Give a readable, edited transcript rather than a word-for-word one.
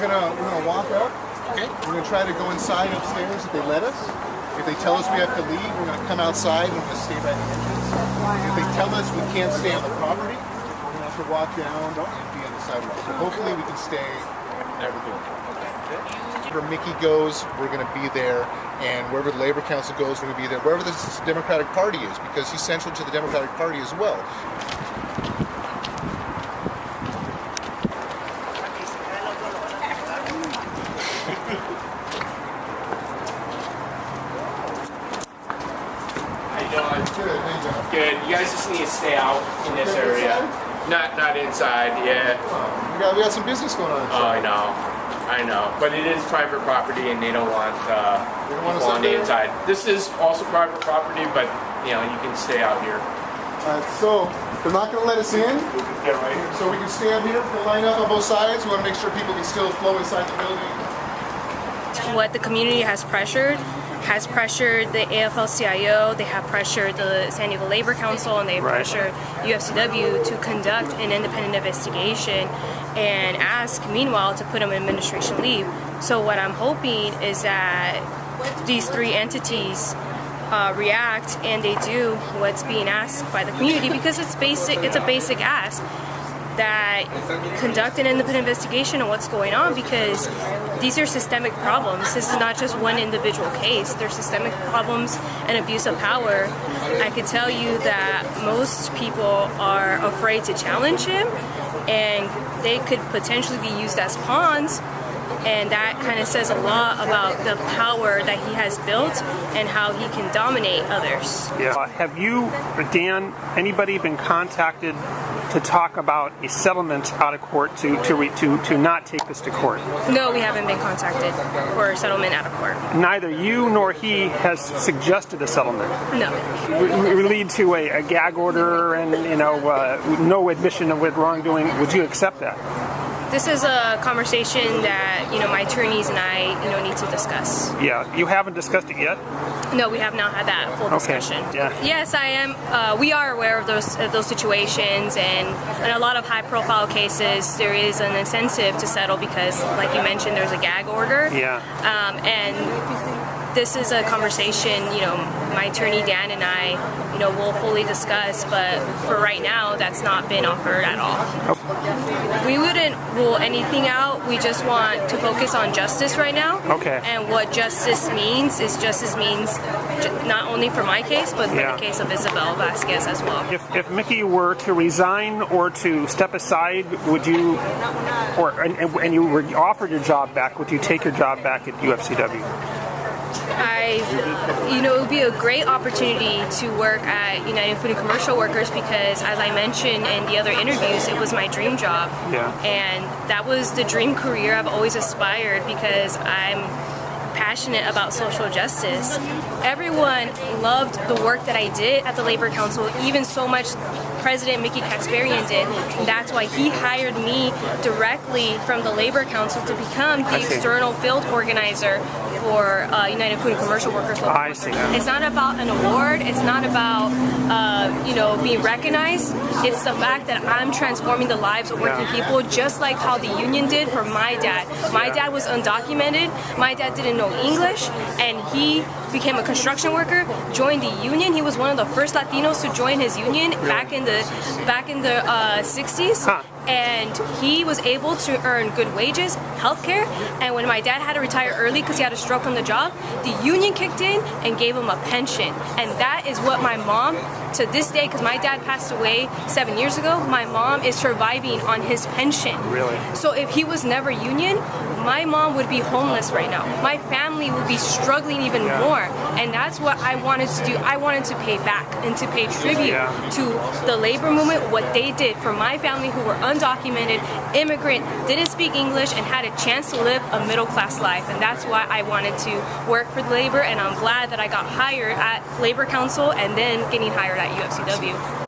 gonna walk out. Okay. We're gonna try to go inside upstairs if they let us. If they tell us we have to leave, we're gonna come outside and we're gonna stay by the entrance. If they tell us we can't stay on the property, we're gonna have to walk down and be on the sidewalk. So hopefully we can stay where we're going. Wherever Mickey goes, we're gonna be there, and wherever the Labor Council goes, we're gonna be there. Wherever the Democratic Party is, because he's central to the Democratic Party as well. Good. You guys just need to stay out in this area. Not inside. Yeah. We got some business going on. Oh, I know. But it is private property, and they don't want people on the inside. This is also private property, but you can stay out here. So they're not going to let us in. Get right here. So we can stand here, line up on both sides. We want to make sure people can still flow inside the building. What the community has pressured the AFL-CIO, they have pressured the San Diego Labor Council, and they have pressured UFCW to conduct an independent investigation and ask, meanwhile, to put them in administration leave. So what I'm hoping is that these three entities react and they do what's being asked by the community, because it's a basic ask, that conduct an independent investigation on what's going on, because these are systemic problems. This is not just one individual case. There's systemic problems and abuse of power. I could tell you that most people are afraid to challenge him, and they could potentially be used as pawns. And that kind of says a lot about the power that he has built and how he can dominate others. Yeah. Have you, Dan, anybody been contacted to talk about a settlement out of court to not take this to court? No, we haven't been contacted for a settlement out of court. Neither you nor he has suggested a settlement? No. We lead to a gag order and no admission of wrongdoing. Would you accept that? This is a conversation that my attorneys and I need to discuss. Yeah, you haven't discussed it yet? No, we have not had that full discussion. Yeah. Yes, I am. We are aware of those situations, and in a lot of high-profile cases, there is an incentive to settle because, like you mentioned, there's a gag order. Yeah. And this is a conversation, my attorney Dan and I, will fully discuss, but for right now, that's not been offered at all. We wouldn't rule anything out. We just want to focus on justice right now. Okay. And what justice means is justice means not only for my case, but for the case of Isabel Vasquez as well. If Mickey were to resign or to step aside, would you, and you were offered your job back, would you take your job back at UFCW? It would be a great opportunity to work at United Food and Commercial Workers, because, as I mentioned in the other interviews, it was my dream job. Yeah. And that was the dream career I've always aspired, because I'm passionate about social justice. Everyone loved the work that I did at the Labor Council, even so much President Mickey Kasparian did. That's why he hired me directly from the Labor Council to become the external field organizer for United Food and Commercial Workers. I see. It's not about an award. It's not about being recognized. It's the fact that I'm transforming the lives of working people, just like how the union did for my dad. My dad was undocumented. My dad didn't know English, and he became a construction worker, joined the union. He was one of the first Latinos to join his union back in the 60s. Huh. And he was able to earn good wages, health care, and when my dad had to retire early because he had a stroke on the job, the union kicked in and gave him a pension. And that is what my mom, to this day, because my dad passed away 7 years ago, my mom is surviving on his pension. Really? So if he was never union, my mom would be homeless right now. My family would be struggling even more. And that's what I wanted to do. I wanted to pay back and to pay tribute to the labor movement, what they did for my family who were undocumented, immigrant, didn't speak English, and had a chance to live a middle-class life. And that's why I wanted to work for labor, and I'm glad that I got hired at Labor Council and then getting hired at UFCW.